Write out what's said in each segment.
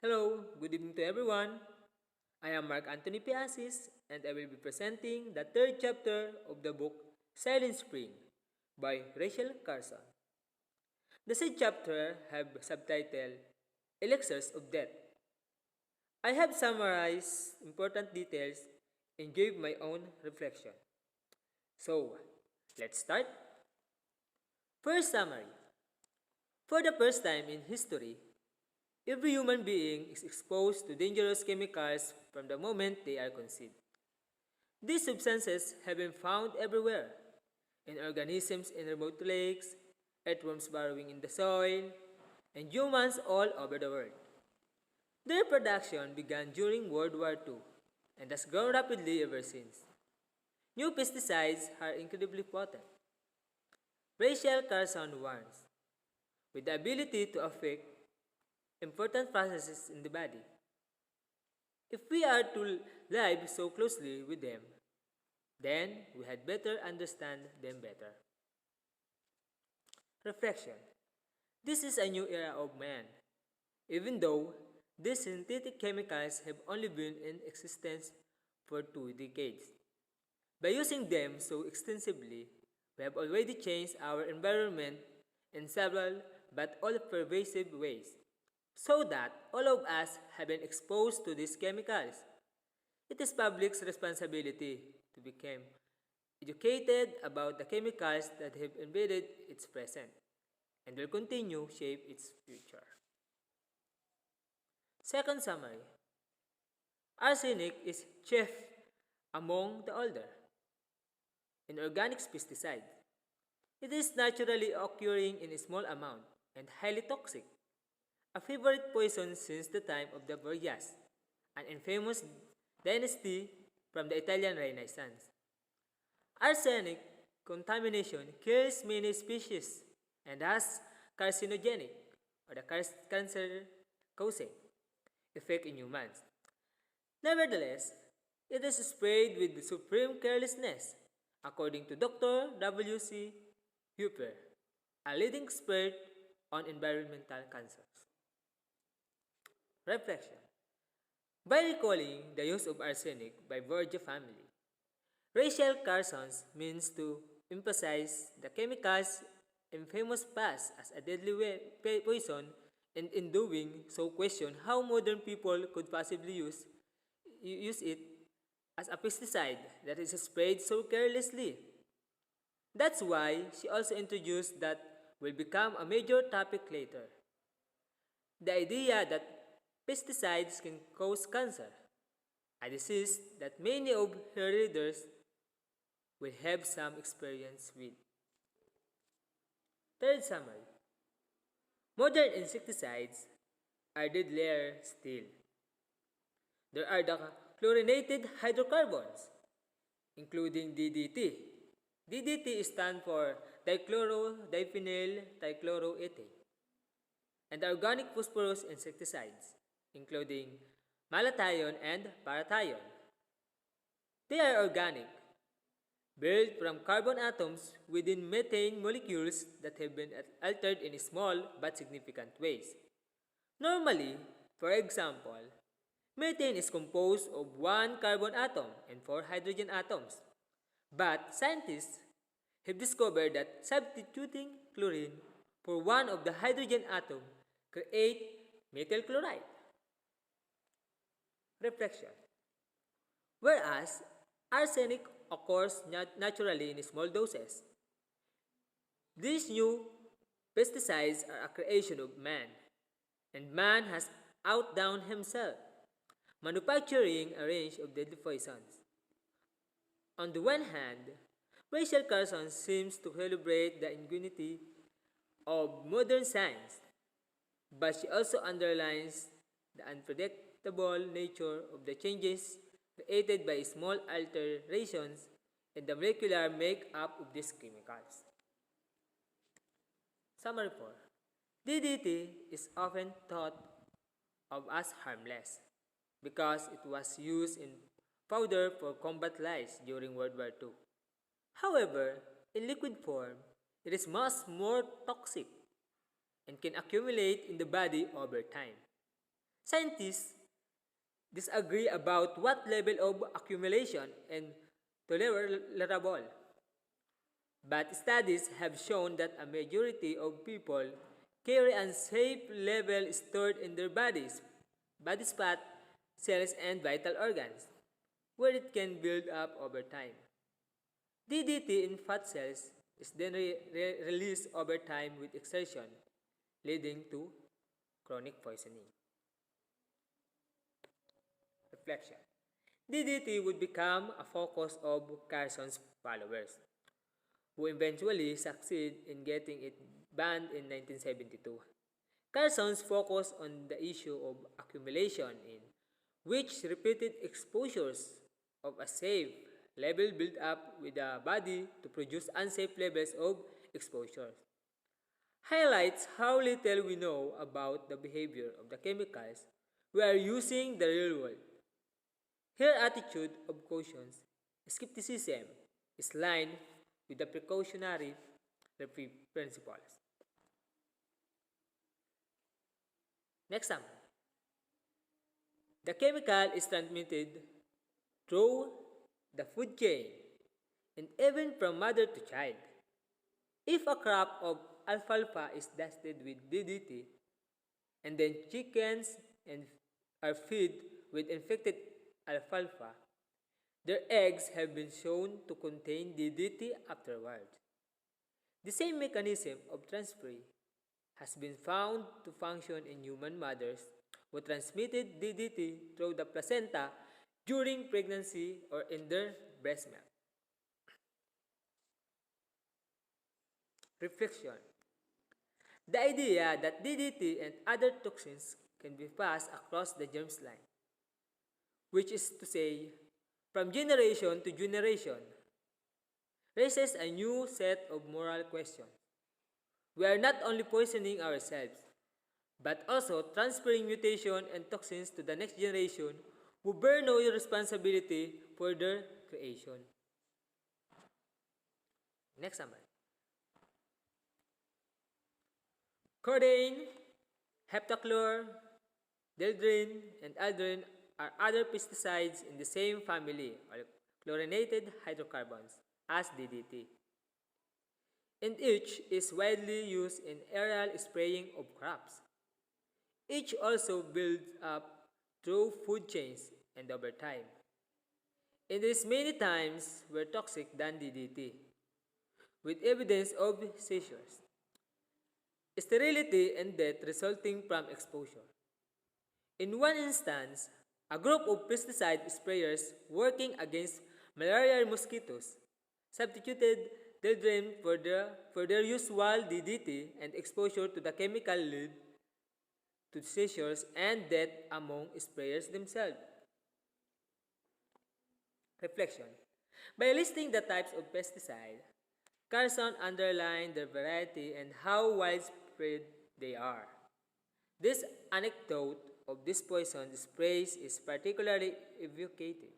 Hello, good evening to everyone. I am Mark Anthony P. Asis, and I will be presenting the third chapter of the book Silent Spring by Rachel Carson. The said chapter have subtitle Elixirs of Death. I have summarized important details and gave my own reflection. So, let's start. First summary. For the first time in history, every human being is exposed to dangerous chemicals from the moment they are conceived. These substances have been found everywhere, in organisms in remote lakes, earthworms burrowing in the soil, and humans all over the world. Their production began during World War II and has grown rapidly ever since. New pesticides are incredibly potent. Rachel Carson warns, with the ability to affect important processes in the body. If we are to live so closely with them, then we had better understand them better. Reflection. This is a new era of man. Even though these synthetic chemicals have only been in existence for 2 decades. By using them so extensively, we have already changed our environment in several but all pervasive ways, so that all of us have been exposed to these chemicals. It is public's responsibility to become educated about the chemicals that have invaded its present and will continue shape its future. Second summary. Arsenic is chief among the older inorganic pesticides. It is naturally occurring in a small amount and highly toxic, a favorite poison since the time of the Borgias, an infamous dynasty from the Italian Renaissance. Arsenic contamination kills many species and has carcinogenic or the cancer-causing effect in humans. Nevertheless, it is sprayed with supreme carelessness, according to Dr. W. C. Hooper, a leading expert on environmental cancers. Reflection. By recalling the use of arsenic by Borgia family, Rachel Carson means to emphasize the chemical's infamous past as a deadly poison, and in doing so question how modern people could possibly use it as a pesticide that is sprayed so carelessly. That's why she also introduced that will become a major topic later. The idea that pesticides can cause cancer, a disease that many of her readers will have some experience with. Third summary. Modern insecticides are deadlier still. There are the chlorinated hydrocarbons, including DDT. DDT stands for dichlorodiphenyl trichloroethane, and the organic phosphorus insecticides, including malathion and parathion. They are organic, built from carbon atoms within methane molecules that have been altered in small but significant ways. Normally, for example, methane is composed of one carbon atom and four hydrogen atoms. But scientists have discovered that substituting chlorine for one of the hydrogen atom create methyl chloride. Reflection. Whereas arsenic occurs naturally in small doses, these new pesticides are a creation of man, and man has outdone himself, manufacturing a range of deadly poisons. On the one hand, Rachel Carson seems to celebrate the ingenuity of modern science, but she also underlines the unpredictable nature of the changes created by small alterations in the molecular makeup of these chemicals. Summary 4. DDT is often thought of as harmless because it was used in powder for combat lice during World War II. However, in liquid form, it is much more toxic and can accumulate in the body over time. Scientists disagree about what level of accumulation and tolerable, but studies have shown that a majority of people carry unsafe level stored in their body fat, cells, and vital organs, where it can build up over time. DDT in fat cells is then released over time with exertion, leading to chronic poisoning. Reflection. DDT would become a focus of Carson's followers, who eventually succeed in getting it banned in 1972. Carson's focus on the issue of accumulation, in which repeated exposures of a safe level build up with the body to produce unsafe levels of exposure, highlights how little we know about the behavior of the chemicals we are using in the real world. Her attitude of caution, skepticism, is lined with the precautionary principles. Next example. The chemical is transmitted through the food chain and even from mother to child. If a crop of alfalfa is dusted with DDT and then chickens are fed with infected alfalfa, their eggs have been shown to contain DDT afterwards. The same mechanism of transfer has been found to function in human mothers who transmitted DDT through the placenta during pregnancy or in their breast milk. Reflection. The idea that DDT and other toxins can be passed across the germline, which is to say, from generation to generation, raises a new set of moral questions. We are not only poisoning ourselves, but also transferring mutation and toxins to the next generation who bear no responsibility for their creation. Next summary. Codeine, heptachlor, dieldrin, and aldrin are other pesticides in the same family or chlorinated hydrocarbons as DDT. And each is widely used in aerial spraying of crops. Each also builds up through food chains and over time. It is many times more toxic than DDT, with evidence of seizures, sterility, and death resulting from exposure. In one instance, a group of pesticide sprayers working against malarial mosquitoes substituted dieldrin for their usual DDT, and exposure to the chemical led to seizures and death among sprayers themselves. Reflection. By listing the types of pesticide, Carson underlined their variety and how widespread they are. This anecdote of this poison sprays is particularly evocative.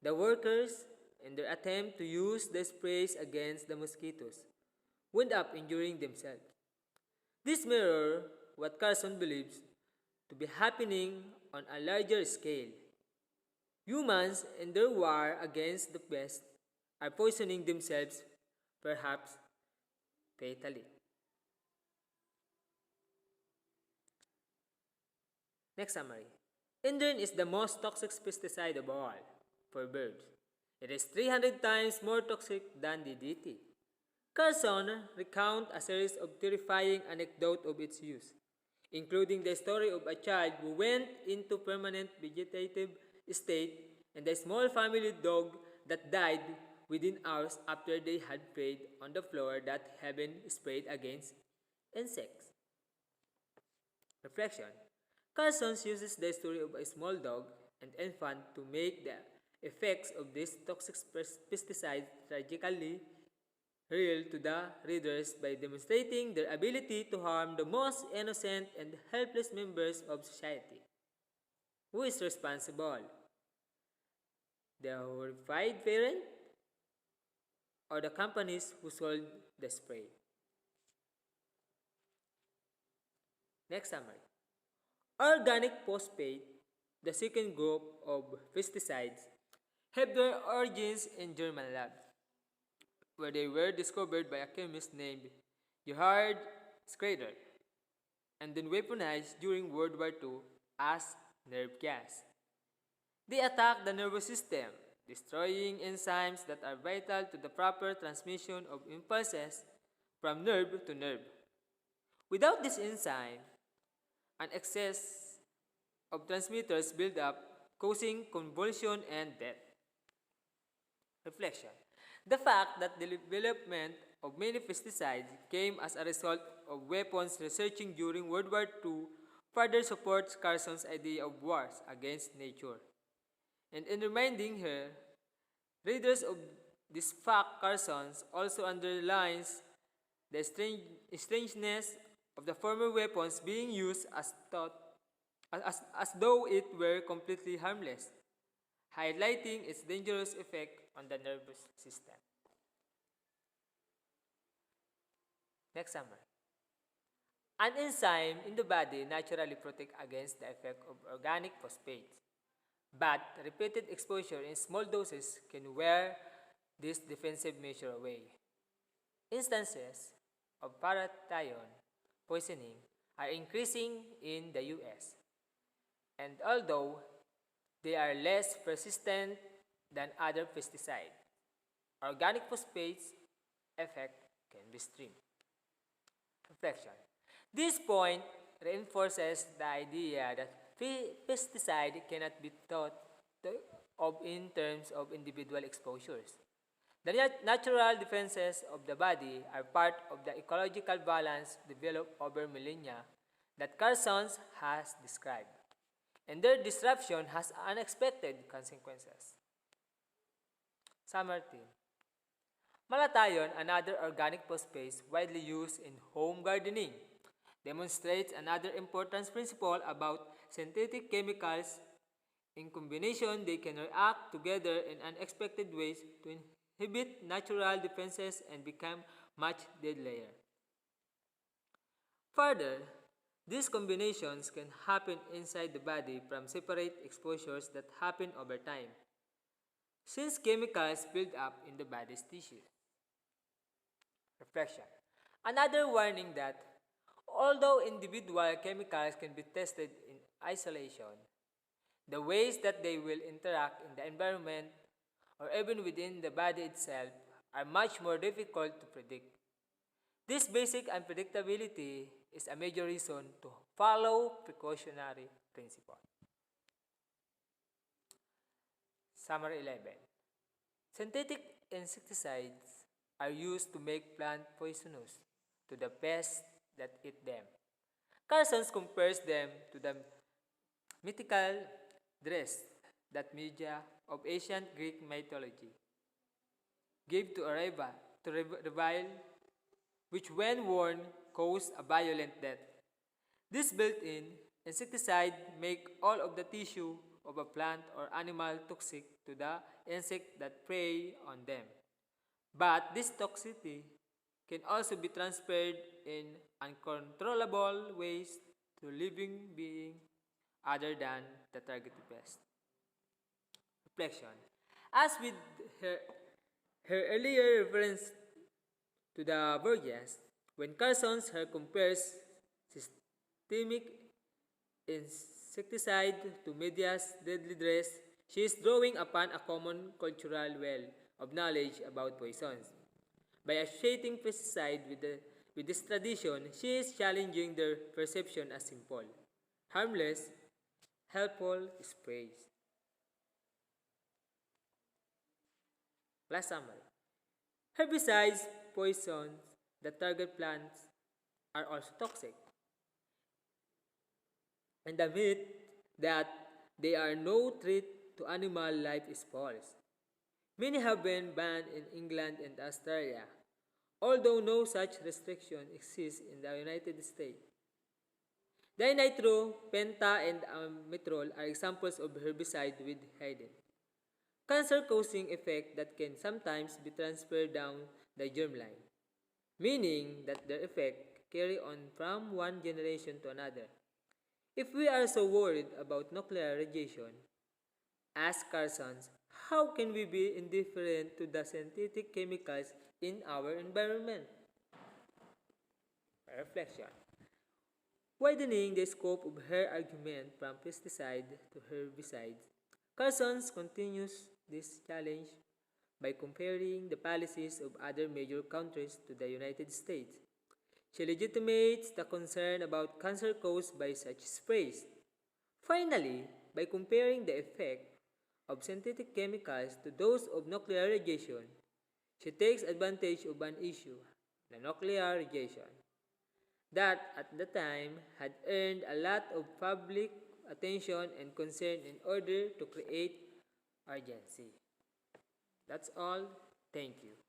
The workers, in their attempt to use the sprays against the mosquitoes, wound up injuring themselves. This mirrors what Carson believes to be happening on a larger scale. Humans, in their war against the pest, are poisoning themselves, perhaps fatally. Next summary. Endrin is the most toxic pesticide of all for birds. It is 300 times more toxic than DDT. Carson recounts a series of terrifying anecdotes of its use, including the story of a child who went into permanent vegetative state and a small family dog that died within hours after they had preyed on the floor that had been sprayed against insects. Reflection. Carson uses the story of a small dog and infant to make the effects of these toxic pesticides tragically real to the readers by demonstrating their ability to harm the most innocent and helpless members of society. Who is responsible? The horrified parent or the companies who sold the spray? Next summary. Organic phosphate, the second group of pesticides, have their origins in German lab, where they were discovered by a chemist named Gerhard Schrader and then weaponized during World War II as nerve gas. They attack the nervous system, destroying enzymes that are vital to the proper transmission of impulses from nerve to nerve. Without this enzyme, an excess of transmitters build up, causing convulsion and death. Reflection. The fact that the development of many pesticides came as a result of weapons researching during World War II further supports Carson's idea of wars against nature. And in reminding her readers of this fact, Carson's also underlines the strangeness of the former weapons being used as though it were completely harmless, highlighting its dangerous effect on the nervous system. Next summary. An enzyme in the body naturally protects against the effect of organic phosphates, but repeated exposure in small doses can wear this defensive measure away. Instances of parathion poisoning are increasing in the US, and although they are less persistent than other pesticides, organic phosphates effect can be streamed. Reflection. This point reinforces the idea that pesticide cannot be thought of in terms of individual exposures. The natural defenses of the body are part of the ecological balance developed over millennia that Carson has described, and their disruption has unexpected consequences. Summary. Malathion, another organic phosphate widely used in home gardening, demonstrates another important principle about synthetic chemicals. In combination, they can react together in unexpected ways to inhibit natural defenses and become much deadlier. Further, these combinations can happen inside the body from separate exposures that happen over time, since chemicals build up in the body's tissues. Reflection. Another warning that although individual chemicals can be tested in isolation, the ways that they will interact in the environment or even within the body itself are much more difficult to predict. This basic unpredictability is a major reason to follow precautionary principle. Summary 11. Synthetic insecticides are used to make plants poisonous to the pests that eat them. Carson compares them to the mythical dress that media of ancient Greek mythology gave to a revile, which when worn caused a violent death. This built-in insecticide make all of the tissue of a plant or animal toxic to the insect that prey on them. But this toxicity can also be transferred in uncontrollable ways to living beings other than the targeted pest. Reflection. As with her earlier reference to the Borgias, when Carson's her compares systemic insecticide to media's deadly dress, she is drawing upon a common cultural well of knowledge about poisons. By associating pesticide with this tradition, she is challenging their perception as simple, harmless, helpful sprays. Last summary. Herbicides, poisons that target plants are also toxic. And the myth that they are no threat to animal life is false. Many have been banned in England and Australia, although no such restriction exists in the United States. Dinitro, penta, and amitrol are examples of herbicide with hidden cancer-causing effect that can sometimes be transferred down the germline, meaning that their effect carry on from one generation to another. If we are so worried about nuclear radiation, asked Carson, how can we be indifferent to the synthetic chemicals in our environment? Reflection. Widening the scope of her argument from pesticide to herbicide, Carson continues this challenge by comparing the policies of other major countries to the United States. She legitimates the concern about cancer caused by such sprays. Finally, by comparing the effect of synthetic chemicals to those of nuclear radiation, she takes advantage of an issue, the nuclear radiation, that at the time had earned a lot of public attention and concern in order to create urgency. That's all. Thank you.